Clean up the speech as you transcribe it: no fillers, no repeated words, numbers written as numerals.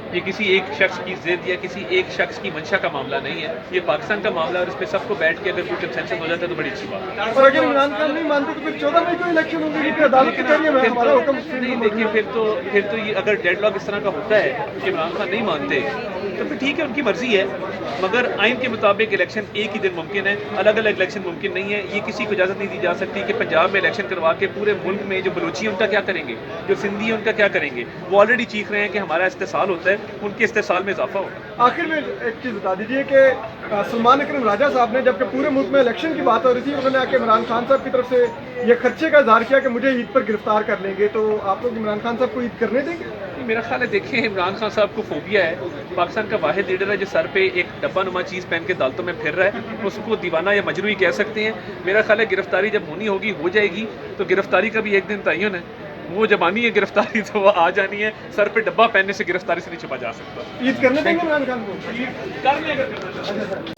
ये किसी एक शख्स की जिद या किसी एक शख्स की मंशा का मामला नहीं है, ये पाकिस्तान का मामला है और इस पर सबको बैठ के अगर कोई कंसेंसस हो जाता है तो बड़ी अच्छी बात है। और अगर इमरान खान नहीं मानते तो फिर 14 मई को इलेक्शन होंगे, क्योंकि अदालत की कह रही है हमारा हुक्म नहीं देखिए, फिर तो ये अगर डेडलॉक इस तरह का होता है कि इमरान खान नहीं मानते तो फिर ठीक है, उनकी मर्जी है, मगर आइन के मुताबिक इलेक्शन एक ही दिन मुमकिन है, अलग अलग इलेक्शन मुमकिन नहीं है। ये किसी को इजाज़त नहीं दी जा सकती कि पंजाब में इलेक्शन करवा के पूरे मुल्क में जो बलूची है उनका क्या करेंगे, जो सिंधी है उनका क्या करेंगे। वो ऑलरेडी चीख रहे हैं कि हमारा इस्तेसाल होता है, उनके इस्तेसाल में इजाफा होगा। आखिर में एक चीज़ बता दीजिए कि सलमान अकरम राजा साहब ने, जबकि पूरे मुल्क में इलेक्शन की बात हो रही थी, उन्होंने आके इमरान खान साहब की तरफ से ये खर्चे का इजहार किया कि मुझे ईद पर गिरफ्तार कर लेंगे, तो आप लोग इमरान खान साहब को ईद करने देंगे? मेरा ख्याल है, देखिए, इमरान खान साहब को फोबिया है, पाकिस्तान का वाहिद लीडर है जो सर पे एक डब्बा नुमा चीज़ पहन के अदालतों में फिर रहा है, उसको दीवाना या मजनू ही कह सकते हैं। मेरा ख्याल है गिरफ्तारी जब होनी होगी हो जाएगी, तो गिरफ्तारी का भी एक दिन तयन है, वो जब आनी है गिरफ्तारी तो वो आ जानी है। सर पे डब्बा पहनने से गिरफ्तारी से नहीं छुपा जा सकता। ईद करने देंगे इमरान खान को? कर लें अगर करना चाहते हैं।